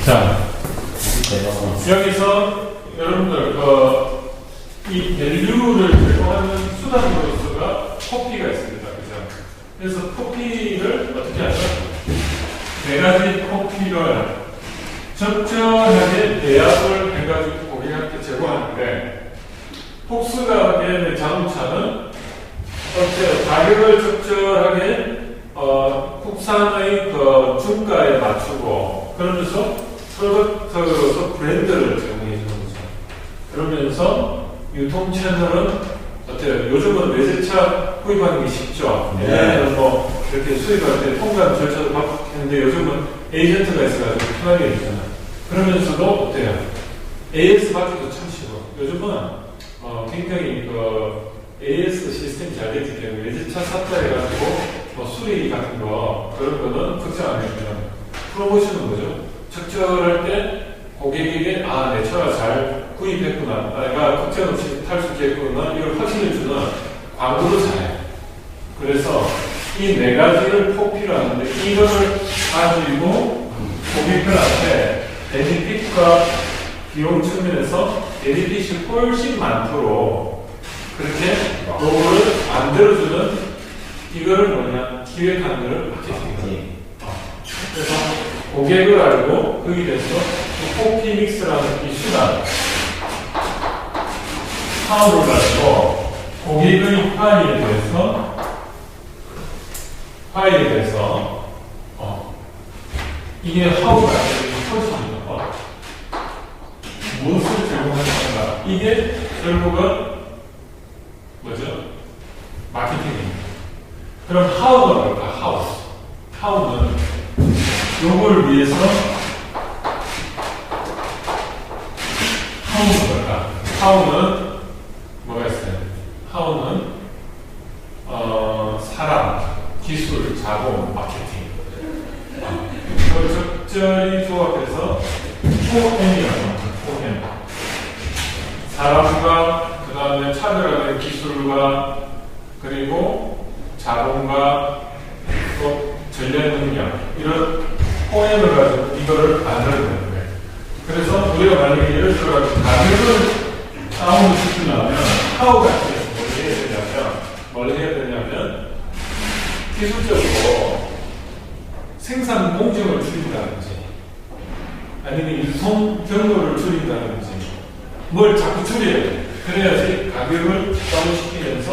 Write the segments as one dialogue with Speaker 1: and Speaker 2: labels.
Speaker 1: 자, 여기서 여러분들 이 밸류를 제공하는 수단으로서가 코피가 있습니다. 그죠? 그래서 코피를 어떻게 하죠? 네 가지 코피를 적절하게 배합을 해가지고 고객한테 제공하는데, 폭스가의 자동차는 어때요? 가격을 적절하게 국산의 그 중가에 맞추고, 그러면서 프로덕트로서 브랜드를 제공해 주는 거죠. 그러면서 유통 채널은 어때요? 요즘은 외제차 구입하는 게 쉽죠. 예전에는 뭐 이렇게 수입할 때 통관 절차도 바꿨는데 요즘은 에이전트가 있어가지고 편하게 해주잖아요. 그러면서도 어때요? AS 받기도 참 쉬워. 요즘은 굉장히 AS 시스템이 잘 됐기 때문에 외제차 샀다 해가지고 수리 같은 거 그런 거는 걱정 안 해주면 프로모션은 뭐죠? 적절할 때 고객에게 내 차가 잘 구입했구나, 내가 걱정 없이 탈 수 있겠구나, 이걸 확신해주는 광고도 잘해요. 그래서 이 네 가지를 포피를 하는데, 이거를 가지고 고객들한테 베니핏과 비용 측면에서 베니핏이 훨씬 많도록 그렇게 요거를 만들어주는, 이거를 뭐냐, 기획하는 거를 마케팅이에요. 그래서 고객을 알고 거기에 대해서 포피 믹스라는 이 수단, 파워를 가지고 고객의 파일에 대해서 이게 하우가 터집니다. 무엇을 제공하는 건가? 이게 결국은 뭐죠? 마케팅입니다. 그럼 하우가 뭘까? 하우는 요걸 위해서 하우는 뭘까? 하우는 뭐가 있어요? 하우는 사람, 기술, 자본, 마케팅. 그걸 적절히 조합해서 포엠이라고. 포엠. 사람과 그 다음에 차별화된 기술과 그리고 자본과 또 전략 능력, 이런 포엠을 가지고 이거를 만들어내는 거예요. 그래서 우리가 만약에 예를 들어가지고 가격을 다운을 시키려면 하우가 뭘 해야 되냐면 기술적으로 생산 공정을 줄인다든지 아니면 유통 경로를 줄인다든지 뭘 자꾸 줄여야 돼. 그래야지 가격을 다운시키면서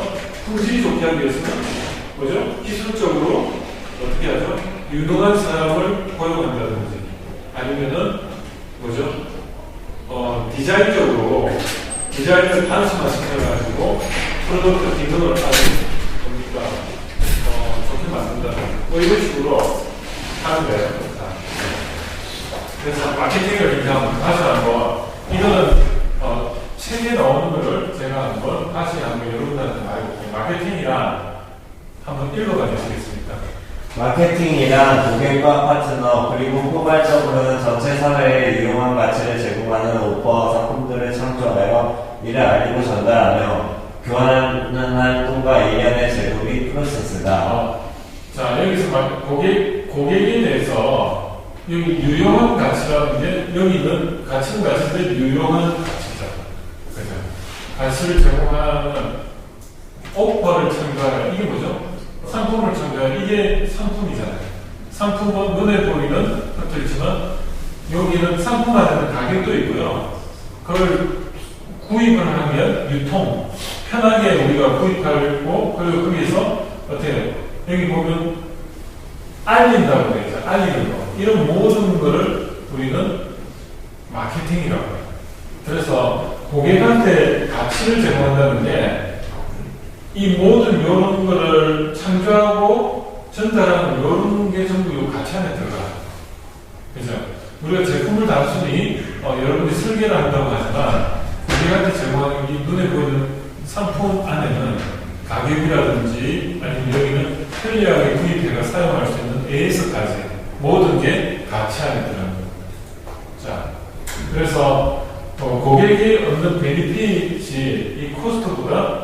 Speaker 1: 품질이 좋게 하기 위해서는 뭐죠? 기술적으로 어떻게 하죠? 유능한 사람을 고용한다든지 아니면은 뭐죠? 디자인을 단순화 시켜가지고 프로덕트 기능을 아주 좋게 만든다. 이런 식으로 하는 거예요. 그래서 마케팅을 굉장히 다시 한번, 이거는 책에 나오는 거를 제가 한번 다시 한번 여러분들한테 말해볼게요. 마케팅이란 한번 읽어봐 주시겠습니까?
Speaker 2: 마케팅이란 고객과 파트너 그리고 포괄적으로는 전체 사회에 유용한 가치를 제공하는 오퍼와 상품들을 창조하여 이를 알리고 전달하며 교환하는 활동과 일련의 제도 및 프로세스다.
Speaker 1: 자, 여기서 고객에 대해서 여기 유용한 가치라는 게, 여기는 가치는 가치인데 유용한 가치다. 그죠? 가치를 제공하는 오퍼를 창조하여, 이게 뭐죠? 상품을 창조하여, 이게 상품이잖아요. 상품은 눈에 보이는 것도 있지만 여기는 상품 안에는 가격도 있고요. 그걸 구입을 하면 유통, 편하게 우리가 구입하고, 그리고 거기에서 어때요? 여기 보면 알린다고 되어 있죠. 알리는 거. 이런 모든 거를 우리는 마케팅이라고 해요. 그래서 고객한테 가치를 제공한다는 게 이 모든 이런 거를 창조하고 전달하는 이런 게 전부 이 가치 안에 들어가요. 그죠? 우리가 제품을 단순히 여러분들이 설계를 한다고 하지만 고객한테 제공하는 이 눈에 보이는 상품 안에는 가격이라든지 아니면 여기는 편리하게 구입해가 사용할 수 있는 AS까지 모든 게 가치 안에 들어가는 겁니다. 자, 그래서 고객이 얻는 베니핏이 이 코스트보다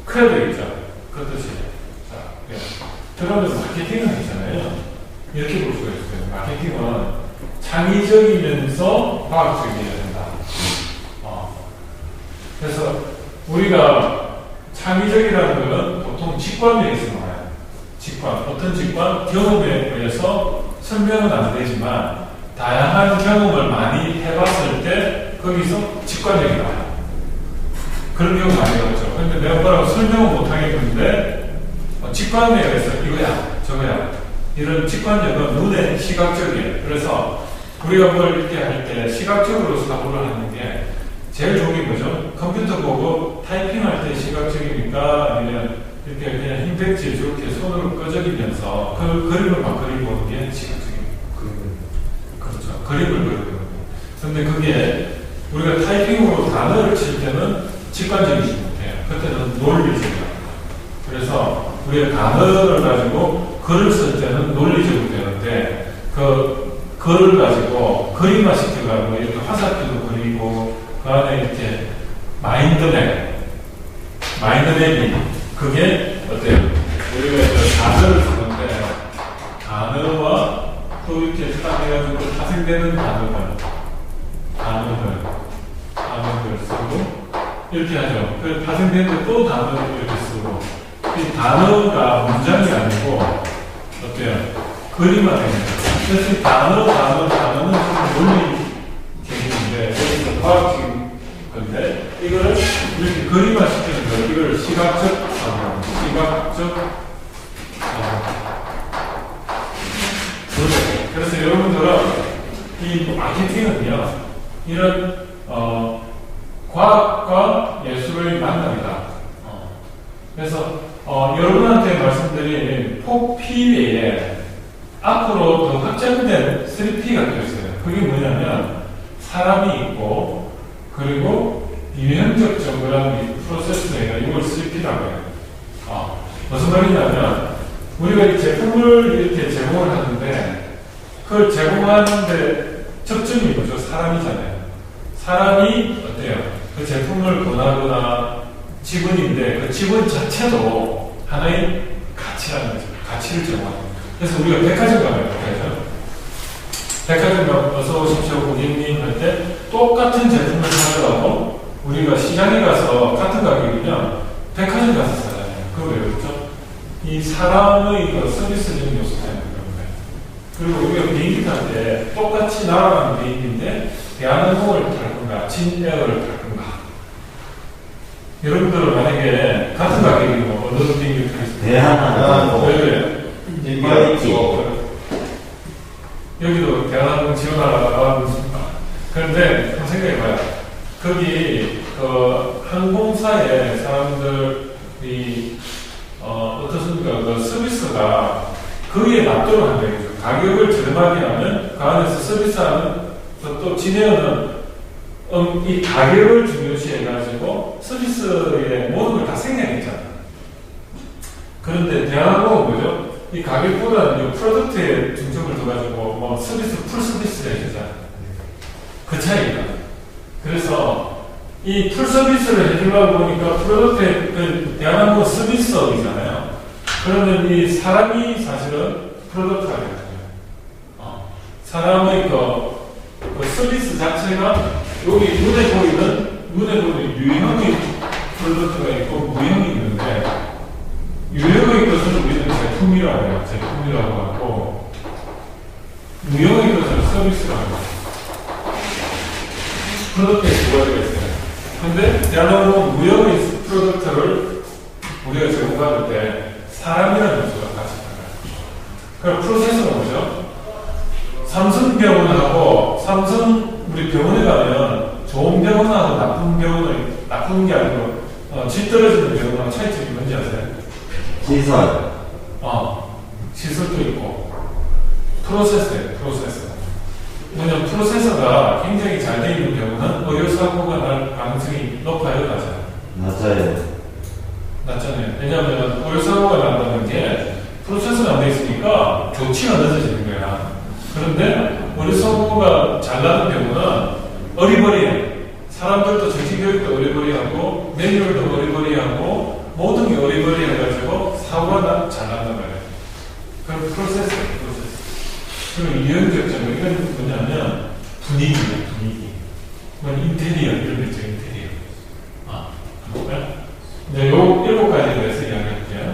Speaker 1: 커야 되겠죠. 그 뜻이에요. 자, 그러면서 마케팅을 하잖아요. 이렇게 볼 수가 있어요. 마케팅은 창의적이면서 과학적이어야 된다. 그래서 우리가 창의적이라는 것은 보통 직관에서 나와요. 직관. 어떤 직관? 경험에 의해서 설명은 안 되지만 다양한 경험을 많이 해봤을 때 거기서 직관력이 나와요. 그런 경우 많이 나오죠. 근데 내가 뭐라고 설명은 못하겠는데 직관에 의해서 이거야 저거야 이런 직관력은 눈에 시각적이에요. 그래서 우리가 뭘 이렇게 할 때 시각적으로 사고를 하는 게 제일 좋은 게 뭐죠? 컴퓨터 보고 타이핑할 때 시각적입니까? 아니면 이렇게 그냥 흰백지에 저렇게 손으로 끄적이면서 그 그림을 막 그리고 보는 게 시각적입니다. 그렇죠. 그림을 그리는 거예요. 근데 그게 우리가 타이핑으로 단어를 칠 때는 직관적이지 못해요. 그때는 논리적이에요. 그래서 우리가 단어를 가지고 글을 쓸 때는 논리적으로 되는데 그 글을 가지고 그림화 시켜가지고 이렇게 화살표도 그리고 그 안에 이렇게 마인드맵 마인드맵이 그게 어때요? 우리가 단어를 쓰는데 단어와 또 이렇게 딱 해가지고 파생되는 단어들 쓰고 이렇게 하죠. 그 파생되는데 또 단어를 이렇게 쓰고 이 단어가 문장이 아니고 어때요? 그림화됩니다. 그래서 이 단어는 좀 논리 개념인데 여기서 과학적인 건데 이거를 이렇게 그림화 시키는 거 이걸 시각적 그래서 여러분들은 이 마케팅은요 이런 과학과 예술의 만남이다. 그래서 여러분한테 말씀드린 4P 외에 앞으로 더 확장된 3P가 또 있어요. 그게 뭐냐면 사람이 있고 그리고 유형적 정보라는 프로세스가 이걸 3P라고 해요. 무슨 말이냐면 우리가 이 제품을 이렇게 제공을 하는데 그걸 제공하는데 접점이 뭐죠? 사람이잖아요. 사람이 어때요? 그 제품을 권하거나 직원인데 그 직원 자체도 하나의 가치라는 거죠. 가치를 제공하는 거죠. 그래서 우리가 백화점 가면 그래서 백화점 가면 어서 오십시오 고객님 할 때 똑같은 제품을 사더라도 우리가 시장에 가서 같은 가격이면 백화점 가서 사잖아요. 그거 왜 그렇죠? 이 사람의 그 서비스적인 요소 때문에 그런 거예요. 그리고 우리가 비행기 탈 때 똑같이 날아가는 비행기인데 대한항공을 탈 건가 진에어를 탈 건가 여러분들은 만약에 같은 가격이고 어느 비행기를 타겠습니까?
Speaker 2: 대한항공
Speaker 1: 왜 그래요? 여기도 대한항공 지원하려고 그런데 한번 생각해봐요. 거기 그 항공사의 사람들이 어떻습니까? 그 서비스가 거기에 납도를 한다는 거죠. 가격을 저렴하게 하면 그 안에서 서비스하는 또 진에어는 이 가격을 중요시 해가지고 서비스의 모든 걸 다 생략했잖아요. 그런데 대한항공은 뭐죠? 이 가격보다는 이 프로덕트에 중점을 둬가지고 뭐 서비스, 풀 서비스를 해주잖아요. 그 차이가. 그래서 이 풀 서비스를 해주려고 보니까 프로덕트에 그 대한항공 서비스업이잖아요. 그러면 이 사람이 사실은 프로덕트가 되거든요. 사람의 그 서비스 자체가 여기 눈에 보이는 유형의 프로덕트가 있고 무형이 있는데 유형의 것은 우리는 제품이라고 해요. 제품이라고 하고 무형의 것은 서비스라고 해요. 프로덕트에 두 가지가 있어요. 근데 대한항공은 무형의 프로덕트를 우리가 제공받을 때 사람이라는 요소가 같이 들어가요. 그럼 프로세서가 뭐죠? 삼성병원하고 우리 병원에 가면 좋은 병원하고 나쁜 게 아니고 질 떨어지는 병원하고 차이점이 뭔지 아세요?
Speaker 2: 시설.
Speaker 1: 시설도 있고 프로세서예요. 왜냐면 프로세서가 굉장히 잘 되어 있는 병원은 의료사고가 날 가능성이 높아요, 낮아요? 낮잖아요. 왜냐하면 의료사고가 난다는 게 프로세서가 안 되어 있으니까 조치가 늦어지는 거야. 그런데 의료사고가 잘 나는 병원은 어리버리해요. 사람들도 정신교육도 어리버리하고 매뉴얼도 어리버리하고 모든 게 어리버리해가지고 사고가 잘 난단 말이에요. 그럼 프로세스. 그리고 이형적 점은 이건 뭐냐면 분위기예요, 분위기. 인테리어, 이런 거 있죠, 인테리어. 볼까요? 이제 요 7가지에 대해서 이야기할게요.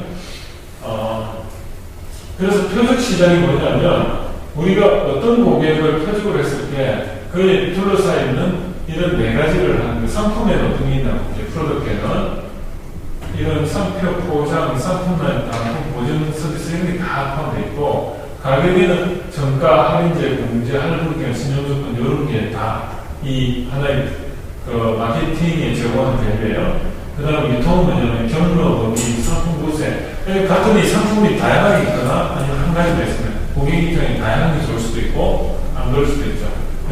Speaker 1: 그래서 표적 시장이 뭐냐면, 우리가 어떤 고객을 표적을 했을 때, 그에 둘러싸여있는 이런 4가지를 하는 그 상품에는 어떤 게 있냐고, 프로덕트에는 이런 상표, 포장, 상품만 단품, 보증, 서비스 이런 게 다 포함되어 있고, 가격에는 정가, 할인제, 공제, 할부권, 신용조건 이런 게 다 이 하나의 그 마케팅에 제공하는 밸류예요. 그 다음에 유통은 뭐냐면 경로, 범위, 상품 구세. 같은 이 상품이 다양하게 있거나 아니면 한 가지가 있으면 고객 입장에 다양하게 좋을 수도 있고 안 그럴 수도 있죠.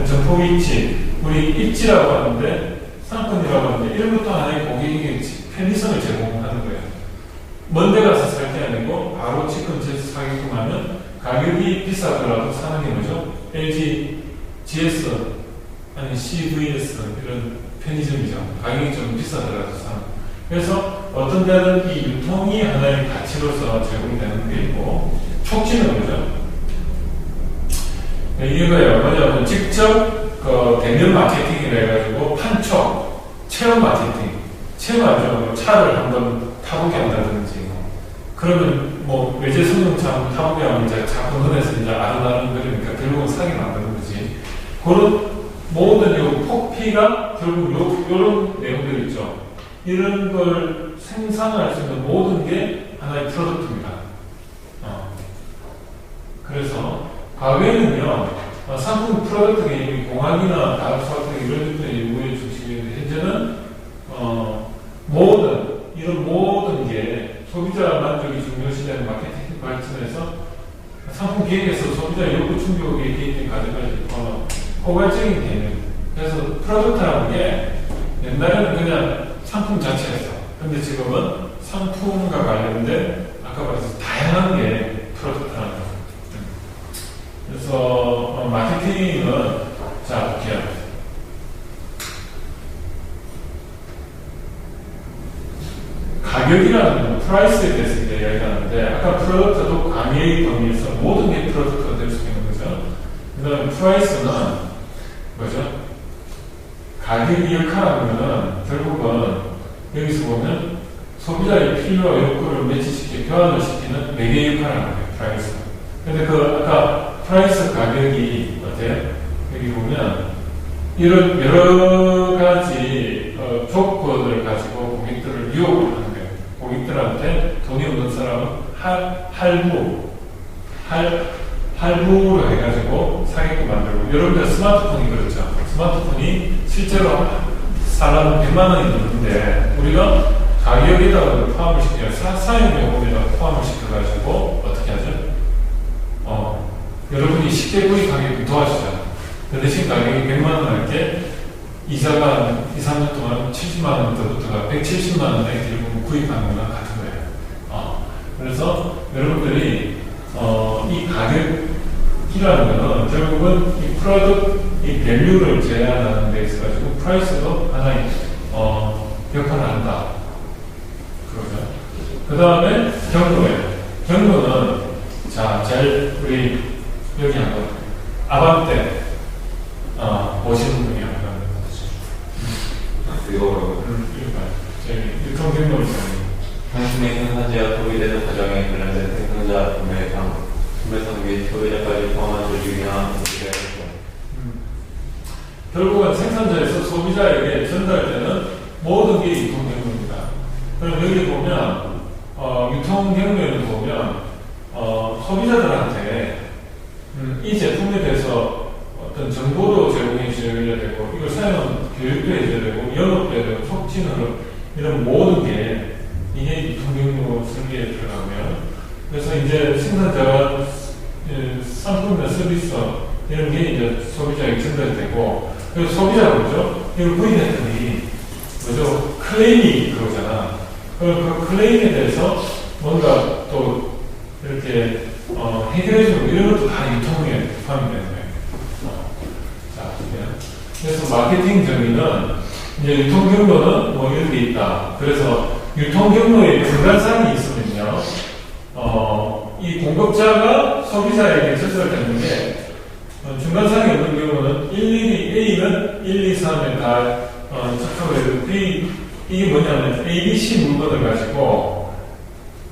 Speaker 1: 점포 위치, 우리 입지라고 하는데 상권이라고 하는데 이런 것도 하나의 고객에게 편의성을 제공하는 거예요. 먼 데 가서 살 게 아니고 바로 집 근처에서 사게끔 하면 가격이 비싸더라도 사는 게 뭐죠? LG, GS, 아니 CVS 이런 편의점이죠. 가격이 좀 비싸더라도 사는. 그래서 어떤 데는 이 유통이 하나의 가치로서 제공이 되는 게 있고, 촉진은 뭐죠? 이거예요. 뭐냐면 직접 그 대면 마케팅이라 해가지고 판촉, 체험 마케팅, 체험하죠. 차를 한번 타보게 한다든지, 그러면 뭐 외제 승용차 한번 타보게 하면 이제 자본론에서 이제 아른아른 거리니까 결국은 사게 만드는 거지. 그런 모든 요 폭피가 결국 요런 내용들 있죠. 이런 걸 생산할 수 있는 모든 게 하나의 프로덕트입니다. 그래서 과거에는요, 상품 프로덕트가 이미 공학이나 다학수학 이런 것들이 일부의 중심이었는데, 현재는 이런 모든 게 소비자 만족이 중요시되는 마케팅 발전에서 상품 기획에서 소비자 욕구 충족의 기획된 과정까지 포괄적인 개념. 그래서 프로덕트라는 게 옛날에는 그냥 상품 자체에서, 근데 지금은 상품과 관련된 아까 말했듯이 다양한 게 프로덕트라는 거예요. 그래서 마케팅은 자 볼게요. 가격이라는 건 프라이스에 대해서 이제 이야기하는데, 아까 프로덕트도 강의의 범위에서 모든 게 프로덕트가 될 수 있는 거죠. 그 다음에 프라이스는 뭐죠? 가격이 역할하는 거는 결국은 여기서 보면 소비자의 필요와 욕구를 매치시켜 교환을 시키는 매개 역할을 하는 거예요, 프라이스는. 근데 그 아까 프라이스 가격이 어때요? 여기 보면 이런 여러 가지 조건을 가지고 고객들을 유혹을 하는 거예요. 고객들한테 돈이 없는 사람은 할부로 해가지고 사게끔 만들고, 여러분들 스마트폰이 그렇죠. 스마트폰이 실제로 사람 100만 원이 넘는데 우리가 가격에다가 포함을 시켜요. 사용요금에다가 포함을 시켜가지고 어떻게 하죠? 여러분이 쉽게 구입하게 도와주죠. 그 대신 가격이 100만 원 할 때 이자가 2, 3년 동안 70만 원 더부터가 170만 원에 결국 구입하는 거랑 같은 거예요. 그래서 여러분들이 이 가격이라는 거는 결국은 이 프로덕트, 이 밸류를 제한하는 데 있어가지고 프라이스도 하나의 역할을 한다. 그러죠. 그 다음에 경로예요. 경로는 제일 우리 여기 한번 아반떼 보시는 분이 한번
Speaker 2: 이거
Speaker 1: 저희 유통 경로를
Speaker 2: 상품의 생산자와 소비되는 과정에 관련된 생산자, 구매상 및 소비자까지 포함한 조직이나 조직에
Speaker 1: 결국은 생산자에서 소비자에게 전달되는 모든 게 유통 경로입니다. 그럼 여기 보면 유통 경로에는 보면 소비자들한테 이 제품에 대해서 어떤 정보도 제공해 주셔야 되고, 이걸 사용하는 교육도 해줘야 되고, 영업도 해야 되고, 촉진으로 이런 모든 게 이게 유통 경로 설계에 들어가고요. 그래서 이제 생산자가 상품이나 서비스 이런 게 이제 소비자에게 전달되고, 그리고 소비자가 뭐죠? 이걸 구입했더니 뭐죠? 클레임이 들어오잖아. 그 클레임에 대해서 뭔가 또 이렇게 해결해주는 이런 것도 다 유통에 포함이 되는 거예요. 그래서 마케팅 정의는 이제 유통 경로는 뭐 이런 게 있다. 그래서 유통 경로에 불가사항이 있으면요, 이 공급자가 소비자에게 전달되는 게 A는 1, 2, 3에 다 접촉을 해도 이게 뭐냐면 ABC 물건을 가지고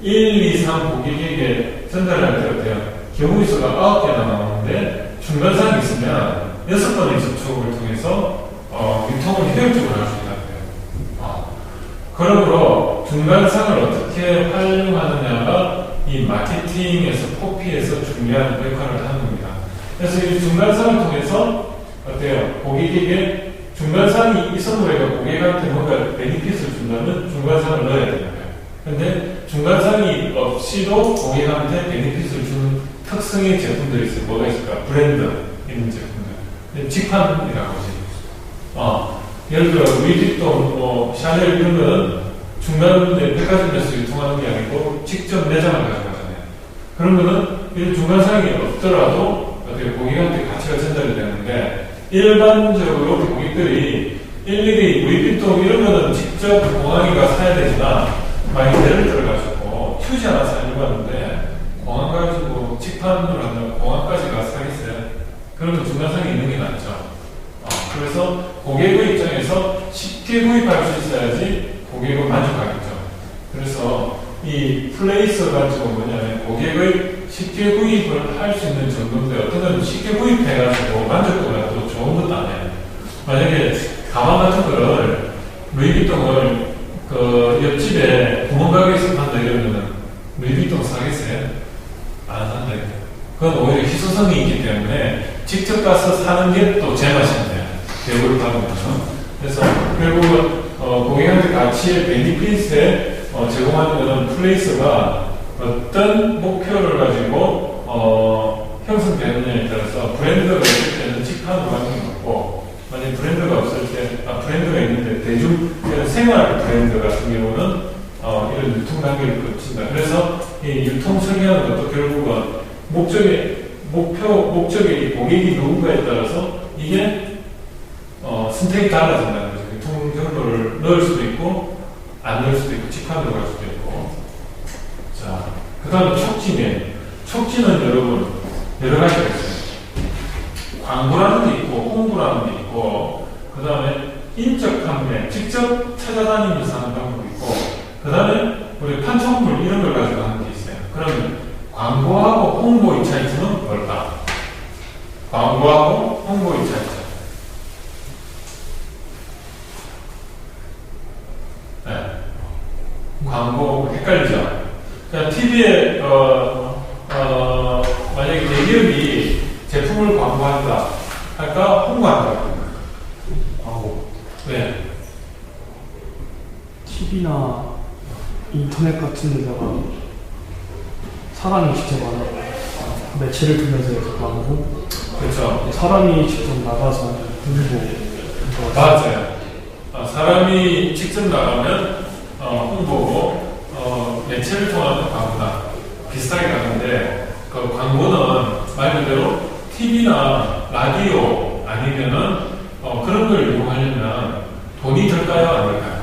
Speaker 1: 1, 2, 3 고객에게 전달할 때 어때요? 경우의 수가 9개나 나오는데 중간상이 있으면 6번의 접촉을 통해서 유통을 효율적으로 할 수 있다고요. 그러므로 중간상을 어떻게 활용하느냐가 이 마케팅에서 포피에서 중요한 역할을 하는 겁니다. 그래서 이 중간상을 통해서 어때요? 고객에게 중간상이 있어도 고객한테 뭔가 베니핏을 준다면 중간상을 넣어야 되는 거예요. 근데 중간상이 없이도 고객한테 베니핏을 주는 특성의 제품들이 있어요. 뭐가 있을까? 브랜드 있는 제품들. 직판이라고 하죠. 예를 들어 루이비통, 샤넬 이런 거는 중간에 백화점에서 유통하는 게 아니고 직접 매장을 가져가잖아요. 그런 거는 이런 중간상이 없더라도 어떻게 고객한테 가치가 전달이 되는데 일반적으로 고객들이 일일이 루이비통 이런 거는 직접 공항에 가서 사야 되지만 많이 예를 들어가지고 휴지 하나 사려고 하는데 공항 가지고 직판으로 하면 공항까지 가서 사겠어요. 그러면 중간상이 있는 게 낫죠. 그래서 고객의 입장에서 쉽게 구입할 수 있어야지 고객은 만족하겠죠. 그래서 이 플레이스 가지고 뭐냐면 고객의 쉽게 구입을 할 수 있는 정도인데 어떤 건 쉽게 구입해가지고 만족도가 또 좋은 것도 아니에요. 만약에 가방 같은 거를 루이비통을 그 옆집에 구멍가게에서 판다 이러면은 루이비통 사겠어요? 안 산다. 그건 오히려 희소성이 있기 때문에 직접 가서 사는 게 또 제맛인데요. 대우를 받으면서. 그래서 결국은 고객한테 가치의 베니핏에 제공하는 것은 플레이스가 어떤 목표를 가지고 형성되느냐에 따라서 브랜드가 있을 때는 직판으로 하는 게 맞고 만약 브랜드가 없을 때 브랜드가 있는데 대중 생활 브랜드 같은 경우는 이런 유통 단계를 거친다. 그래서 이 유통 처리하는 것도 결국은 목적이 고객이 누군가에 따라서 이게 선택이 달라진다는 거죠. 유통 경로를 넣을 수도 있고 안 넣을 수도 있고 직판으로 갈 수도 있고. 자, 그 다음에 촉진이에요. 촉진은 여러분 여러 가지가 있어요. 광고라는 게 있고 홍보라는 게 있고 그 다음에 인적 판매 직접 찾아다니면서 하는 방법이 있고 그 다음에 우리 판촉물 이런 걸 가지고 하는 게 있어요. 그러면 광고하고 홍보의 차이점은 뭘까? 광고하고 홍보의 차이점. 네. 광고 헷갈리죠? 그러니까 TV에 만약에 대기업이 제품을 광고한다 할까 홍보한다. 광고. 네.
Speaker 3: TV나 인터넷 같은 데다가 사람이 직접 매체를 통해서 광고.
Speaker 1: 그렇죠.
Speaker 3: 사람이 직접 나가서 홍보.
Speaker 1: 맞아요. 사람이 직접 나가면 홍보고 매체를 통하는 광고다. 비슷하게 가는데 그 광고는 말 그대로 TV나 라디오 아니면은 그런 걸 이용하려면 돈이 들까요? 아닐까요?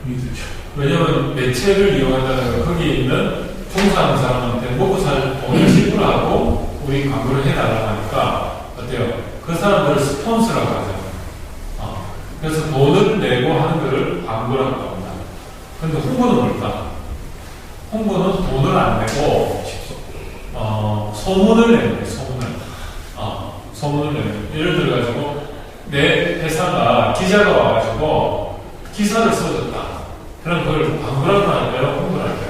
Speaker 1: 돈이 들죠. 왜냐하면 매체를 이용한다는 건 거기에 있는 종사하는 사람한테 먹고 살 돈을 지불하고 우리 광고를 해달라고 하니까 어때요? 그 사람들을 스폰서라고 하잖아요. 그래서 돈을 내고 하는 것을 광고라고 합니다. 그런데 홍보는 뭘까? 홍보는 돈을 안 내고 소문을 내는 거예요. 소문을 내는 거예요. 예를 들어가지고 내 회사가 기자가 와가지고 기사를 써줬다. 그럼 그걸 광고라고 할까요? 홍보를 할까요?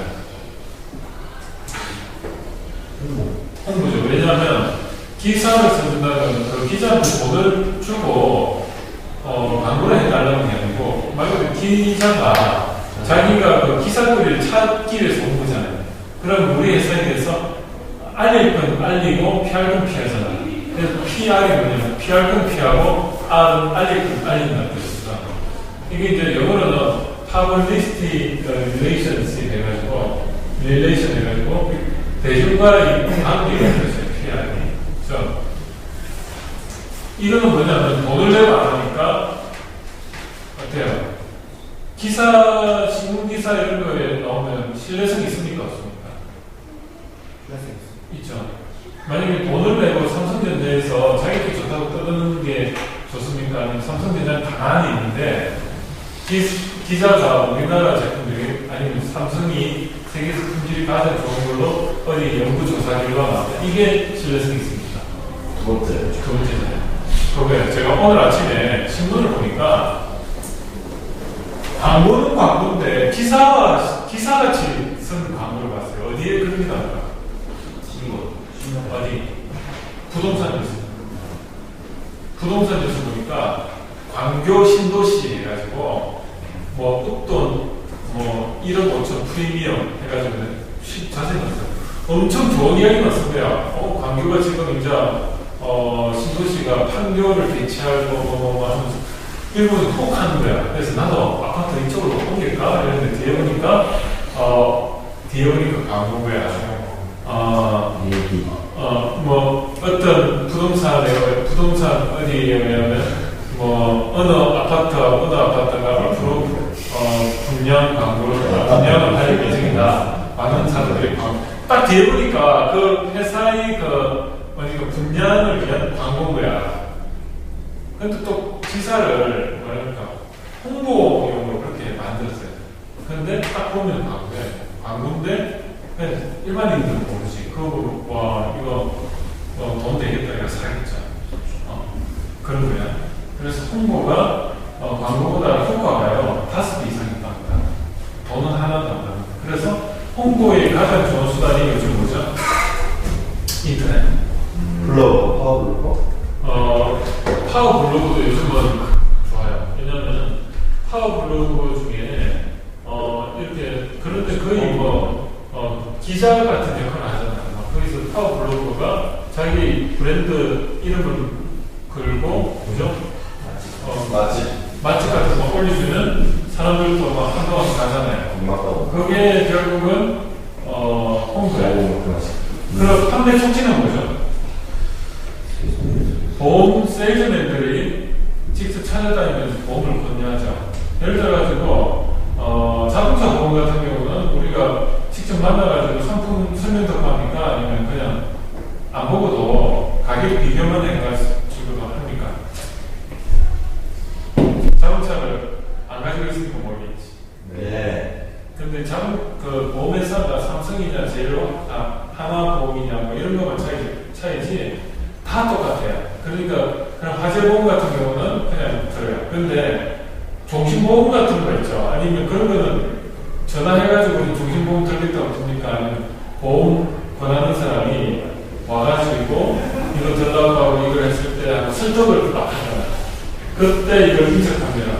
Speaker 1: 홍보죠. 왜냐하면 기사를 써준다면 그 기자한테 돈을 주고 광고를 해달라는 게 아니고 말 그대로 기자가 자기가 그 기사거리를 찾기 위해서 온 거잖아요. 그럼 우리 회사에 대해서 알릴 건 알리고 피할 건 피하잖아요. 그래서 PR이 뭐냐면 피할 건 피하고 R은 알릴 건 알린다는 뜻이죠. 이게 이제 영어로는 Publicity Relations 해가지고 대중과의 관계가 있어요. PR이. 그렇죠? 이거는 뭐냐면 돈을 내고 안 하니까 어때요? 기사, 신문기사 이런 거에 나오면 신뢰성이 있습니까? 없습니까? 있죠. 만약에 돈을 내고 삼성전자에서 자기들이 좋다고 떠드는 게 있습니까? 아니면 삼성전자는 가만히 있는데 기자가 우리나라 제품들이 아니면 삼성이 세계에서 품질이 가장 좋은 걸로 어디 연구조사 결과가 나왔다. 이게 신뢰성이 있습니다.
Speaker 2: 두 번째는
Speaker 1: 그거예요. 제가 오늘 아침에 신문을 보니까 광고는 광고인데 기사같이 쓴 광고를 봤어요. 어디에 그런 게 나올까? 어디? 부동산 뉴스. 부동산 뉴스 보니까 광교 신도시 해가지고 뭐 웃돈 뭐 1억 5천 프리미엄 해가지고 자세히 넣었어요. 엄청 좋은 이야기만 쓴 거야. 광교가 지금 이제 신도시가 판교를 대체할 뭐 하면서 일본이 혹 하는 거야. 그래서 나도 아파트 이쪽으로 옮길까? 이랬는데 뒤에 보니까 광고인 거야. 뭐 어떤 부동산 어디에 가면 뭐 어느 아파트가 앞으로 분양 분양을 할 예정이다. 많은 사람들이 딱 뒤에 보니까 그 회사의 분양을 위한 광고인 거야. 근데 또 기사를 뭐랄까 홍보용으로 그렇게 만들었어요. 근데 딱 보면 광고인데 일반인들은 모르지. 그거 와 이거 돈 되겠다 이거 사겠죠. 그런 거야. 그래서 홍보가 광고보다 효과가요 5배 이상 있답니다. 돈은 하나도 안 나옵니다. 그래서 홍보의 가장 좋은 수단이 요즘 뭐죠? 인터넷.
Speaker 2: 파워블로거?
Speaker 1: 파워블로그도 요즘은 좋아요. 왜냐하면 파워블로그 중에 이렇게 그런데 거의 기자 같은 역할을 하잖아요. 거기서 파워블로그가 자기 브랜드 이름을 걸고 뭐죠? 맛집 같은 거 올려주면 사람들도 막 한동안 가잖아요. 그게 결국은 홍보예요. 그럼 판매 촉진은 뭐죠? 보험 세일즈맨들이 직접 찾아다니면서 보험을 권유하죠. 예를 들어가지고 자동차 보험 같은 경우는 우리가 직접 만나가지고 상품 설명도 합니까? 아니면 그냥 안 보고도 가격 비교만 해가지고도 합니까? 자동차를 안 가지고 있으니까 모르겠지.
Speaker 2: 네.
Speaker 1: 근데 보험회사가 삼성이냐 제일로 하나보험이냐 뭐 이런 것만 차이지 다 똑같아요. 그러니까 그냥 화재보험 같은 경우는 그냥 들어요. 근데 종신보험 같은 거 있죠. 아니면 그런 거는 전화해가지고 종신보험 들겠다고 듭니까? 아니면 보험 권하는 사람이 와가지고 이거 들라고 하고 이걸 했을 때 설득을 막 하잖아요. 그때 이걸 인척합니다.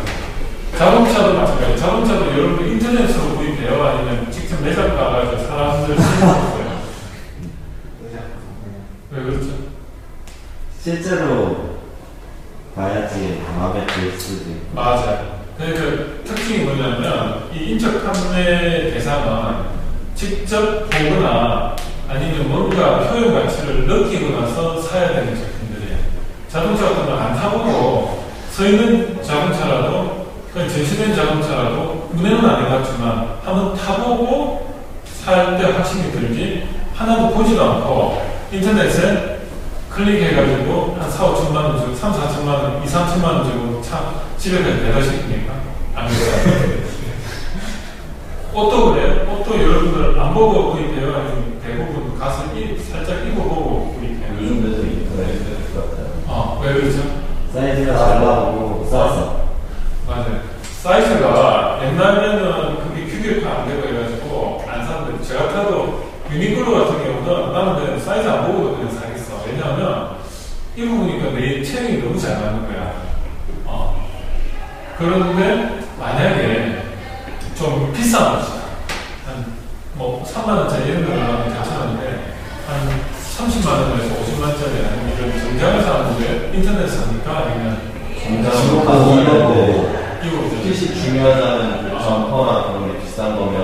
Speaker 1: 자동차도 마찬가지예요. 자동차도 여러분 인터넷으로 구입해요? 아니면 직접 매장 가가지고 사람들 쓰는 왜 그렇죠?
Speaker 2: 실제로 봐야지 마음에 들 수도 있고.
Speaker 1: 맞아요. 그 특징이 뭐냐면 이 인적 판매 대상은 직접 보거나 아니면 뭔가 효용 가치를 느끼고 나서 사야 되는 제품들이에요. 자동차 같은 건 안 타보고 서 있는 자동차라도 그냥 전시된 자동차라도 눈에는 안 해봤지만 한번 타보고 살 때 확신이 들지 하나도 보지도 않고 인터넷에 클릭해가지고 한 4, 5천만 원 주고 3, 4천만 원, 2, 3천만 원 주고 집에까지 배달시키니까 안 그래요. 옷도 그래요. 옷도 여러분들 안 보고 구입해요. 아니면 대부분 가서 살짝 입어보고 구입해요.
Speaker 2: 요즘 데도 인터넷 같아요.
Speaker 1: 왜 그러죠?
Speaker 2: 사이즈가 잘 나오고 싸서.
Speaker 1: 맞아요. 사이즈가 옛날에는 그게 규격화 안 되고 해가지고 안 샀는데 제가 타도 유니클로 같은 경우는 나는 그냥 사이즈 안 보고도 그냥 사겠어. 왜냐하면 입어보니까 내 체형이 너무 잘 맞는 거야. 그런데 만약에 좀 비싼 옷이다. 한 3만원짜리 이런 거는 괜찮은데 한 30만원에서 50만원짜리 아니면 이런 정장을 사는데 인터넷 사니까 아니면
Speaker 2: 이거 핏이 중요하다는 점퍼나 그런 게 비싼 거면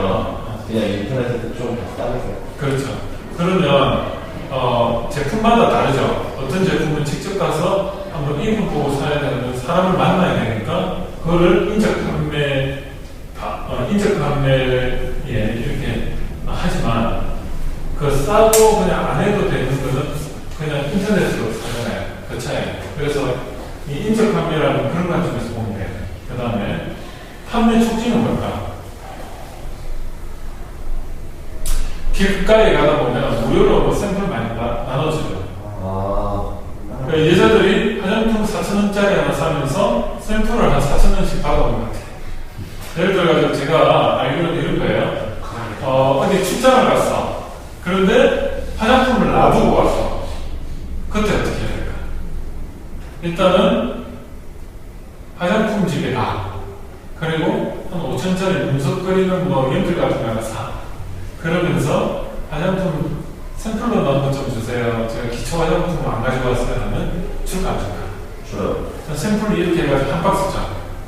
Speaker 2: 그냥 인터넷에서 좀 싸게 사요.
Speaker 1: 그렇죠. 그러면 제품마다 다르죠. 어떤 제품은 직접 가서 한번 입어보고 사야 되는 사람을 만나야 되니까 그거를 인적 판매에 이렇게 하지만 그 싸고 그냥 안 해도 되는 거는 그냥 인터넷으로 사잖아요. 그 차이. 그래서 이 인적 판매라는 그런 관점에서 보면 돼. 그 다음에 판매 촉진은 뭘까? 길가에 가다 보면 무료로 뭐 샘플 많이 나눠주죠. 그러니까 여자들이 화장품 4,000원짜리 하나 사면서 샘플을 한 4,000원씩 받아온 것 같아요. 예를 들어서 제가 알기로는 이런 거예요. 어디 출장을 갔어. 그런데 화장품을 놔두고 왔어. 그때 어떻게 해야 될까? 일단은 화장품 집에 가. 그리고 한 5,000원짜리 문석거리는 뭐 연필 같은 거 하나 사. 그러면서 화장품 샘플로 넣은 것 좀 주세요. 제가 기초 화장품을 안 가져왔어요 하면 줄까 안 줄까?
Speaker 2: 줘요.
Speaker 1: 샘플을 이렇게 해가지고 한 박스 줘.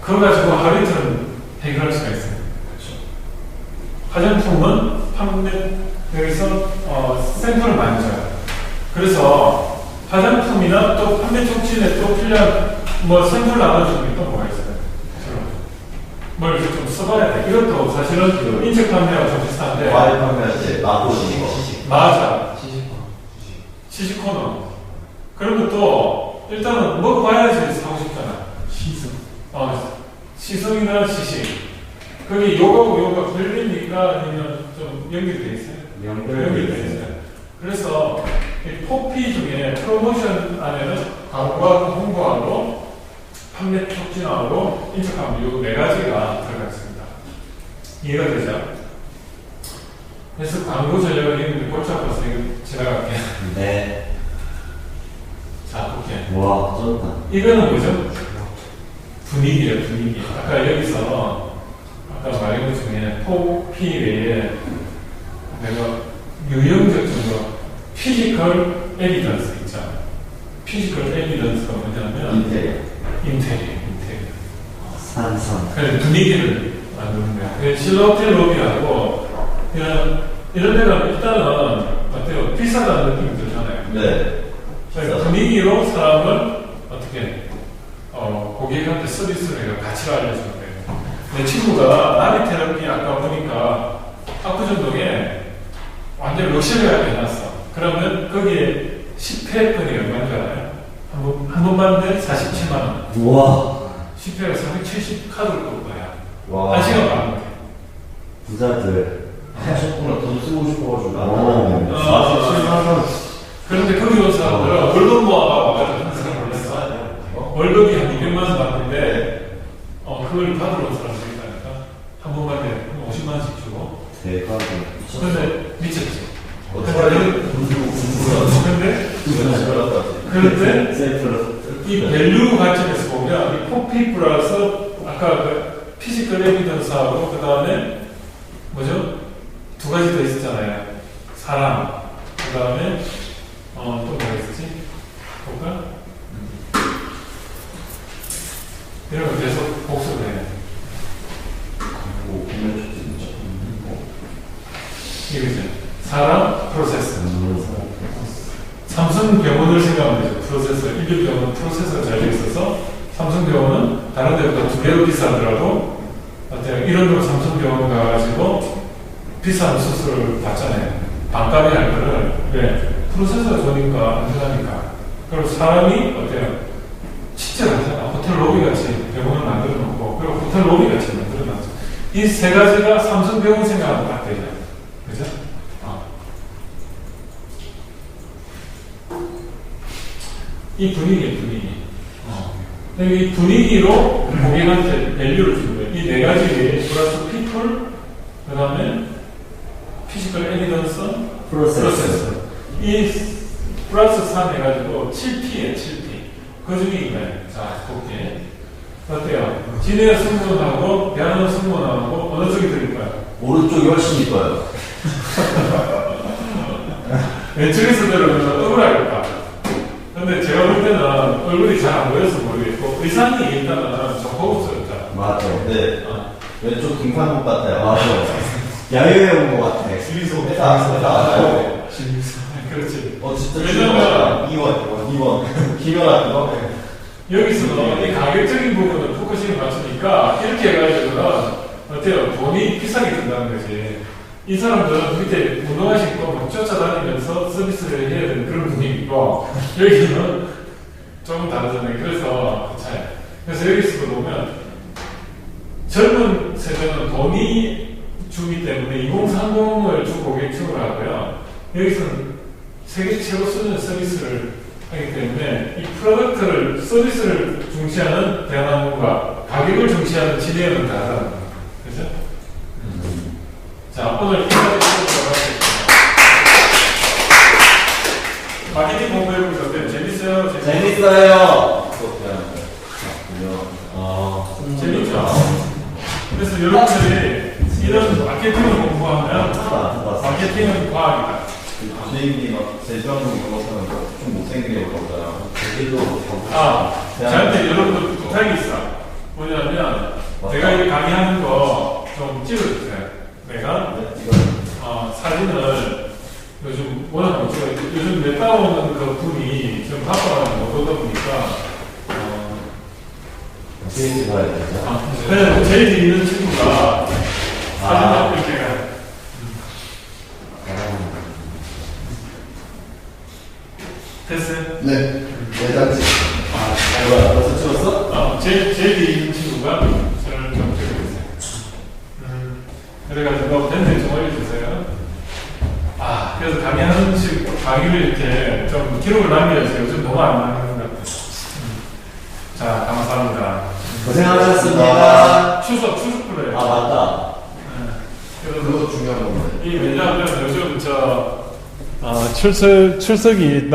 Speaker 1: 그거 가지고 하루 이틀은 해결할 수가 있어요. 그렇죠. 화장품은 판매, 여기서 샘플을 많이 줘요. 그래서 화장품이나 또 판매 촉진에 또 필요한 뭐 샘플 나눠주는 게 또 뭐가 있어요? 뭘 이렇게 좀 써봐야 돼. 이것도 사실은 그 인적 판매하고 좀 비슷한데.
Speaker 2: 과일 판매할 때 맛보는 거.
Speaker 1: 맞아. 시식코너. 그런 것도 일단은 먹어봐야지 사고 싶잖아.
Speaker 3: 시승.
Speaker 1: 시성이나 시식. 그게 요거하고 요거가 걸리니까 아니면 좀 연결돼 있어요? 연결돼 있어요. 그래서 이 포피 중에 프로모션 안에는 광고하고 홍보하고 판매 촉진하고 인적하고 요 네 가지가 들어가 있습니다. 이해가 되죠? 그래서 광고 전략을 했는데 골치 아파서 이거 지나갈게.
Speaker 2: 네.
Speaker 1: 자, 볼게.
Speaker 2: 와, 좋다.
Speaker 1: 이거는 뭐죠? 분위기예요, 분위기. 아까 여기서 아까 말한 것 중에 포피 외에 내가 유형적 정도 피지컬 에비던스 있잖아. 피지컬 에비던스가 뭐냐면 인테리어.
Speaker 2: 산성.
Speaker 1: 그래서 분위기를 만드는 거야. 실로텔 로비하고 이런 데가 일단은 어때요? 비싸다는 느낌이 들잖아요.
Speaker 2: 네.
Speaker 1: 그러니까 분위기로 사람을 어떻게 고객한테 서비스를 해서 가치를 알려주는 거예요. 내 친구가 나비 테라피 아까 보니까 압구정동에 완전 럭셔리하게 해놨어. 그러면 거기에 10회권이 얼마인 줄 알아요? 한 번 봤는데 47만 원.
Speaker 2: 우와.
Speaker 1: 10회가 470 카드를 꽂을 거야.
Speaker 2: 와.
Speaker 1: 1시간 반.
Speaker 2: 부자들.
Speaker 4: 하셨구나. 돈 쓰고 싶어가지고.
Speaker 2: 47만 원.
Speaker 1: 그런데 거기 온 사람들은 월급 모아가 와가지고 하는 사람을 있어. 월급이 한 200만 원 받는데 그걸 받으러 온 사람들이 있다니까. 한 번만 에 50만 원씩 주고.
Speaker 2: 대박이야.
Speaker 1: 그런데 미쳤지. 그런데
Speaker 2: 셀프로.
Speaker 1: 이 밸류 관점에서 보면 이 포피 플러스 아까 그 피지컬 에비던스하고 그 다음에 뭐죠? 두 가지 더 있었잖아요. 사람. 그 다음에 또 뭐가 있었지? 볼까? 이런 거 계속 복습을 해야 돼. 이거죠. 사람, 프로세스. 삼성병원을 생각하면 되죠. 프로세서. 인류병원은 프로세서가 잘 되어 있어서 삼성병원은 다른 데보다 2배로 비싸더라도 어때요? 이런 걸 삼성병원 가가지고 비싼 수술을 받잖아요. 반값에 할 거를 왜? 프로세서가 좋으니까 안전하니까. 그리고 사람이 어때요? 친절하잖아. 호텔 로비 같이 병원을 만들어 놓고 그리고 호텔 로비 같이 만들어 놨죠. 이 세 가지가 삼성병원 생각하면 딱 되죠. 그죠? 이 분위기. 이 분위기로 고객한테 밸류를 주는 거예요. 이 네 가지 외에 플러스 피플, 그 다음에 피지컬 에비던스, 프로세스. 이 플러스 3 해가지고 7P에 7P. 그 중에 있나요? 자, 볼게. 어때요? 진해의 승무원하고 대한의 승무원하고 어느 쪽이 드릴까요?
Speaker 4: 오른쪽이 훨씬 이뻐요.
Speaker 1: 왼쪽에서 들으면 억울하겠다. 근데 제가 볼 때는 얼굴이 잘 안 보여서 모르겠고 의상이 일단은 좀 고급스럽다.
Speaker 2: 맞아.
Speaker 4: 네. 왼쪽 김판국 같아요.
Speaker 2: 맞아. 야유회 온 것 같아.
Speaker 1: 주리소.
Speaker 4: 회사 알아요.
Speaker 1: 그렇지.
Speaker 4: 진짜
Speaker 1: 왜냐면
Speaker 4: 2원. 김연아 그거.
Speaker 1: 여기서는 이 가격적인 부분을 포커싱을 맞추니까 이렇게 해가지고는 어때요? 돈이 비싸게 든다는 거지. 이 사람들은 밑에 운동화 신고 막 쫓아다니면서 서비스를 해야 되는 그런 분위기고 여기는 조금 다르잖아요. 그래서 그 차이. 그래서 여기서도 보면 젊은 세대는 돈이 주기 때문에 2030을 주 고객층으로 하고요. 여기서는 세계 최고 수준의 서비스를 하기 때문에 이 프로덕트를 서비스를 중시하는 대한항공과 가격을 중시하는 지대는 다르다는 거예요. 그죠? 자, 오늘 여기까지 들어가겠습니다. 마케팅 공부해보기 어때요? 재밌어요?
Speaker 2: 재밌어요.
Speaker 1: 재밌죠? 그래서 여러분들이 이런 마케팅을 공부하면 마케팅은 과학이다.
Speaker 4: 선생님이 막 제주항공 이런 거 타면 좀 못생기게 그러잖아요.
Speaker 1: 저한테 여러분들 부탁이 있어. 뭐냐면 내가 이 강의하는 거 좀 찍어주세요. 내가 사진을 요즘 워낙 못 찍어요. 요즘 내 따오는 그 분이 좀 바빠가지고 못 오다 보니까
Speaker 2: 어떻게 찍어야 되죠?
Speaker 1: 그냥 제일 있는 친구가 사진 잡을 때가 됐어요?
Speaker 4: 네. 내장지.
Speaker 2: 뭐야, 벌써 찍었어?
Speaker 1: 제일 있는 친구가 저를 좀 찍어주세요. 그래가지고 밴드 좀 올려주세요. 그래서 강의하는 식 강의를 이렇게 좀 기록을 남겨주세요. 요즘 너무 안 남는 것 같아요. 자, 감사합니다.
Speaker 2: 고생하셨습니다.
Speaker 1: 추석 프로예요.
Speaker 2: 맞다.
Speaker 1: 그래서
Speaker 4: 그거 중요한 건데.
Speaker 1: 이 왜냐하면 요즘 출석이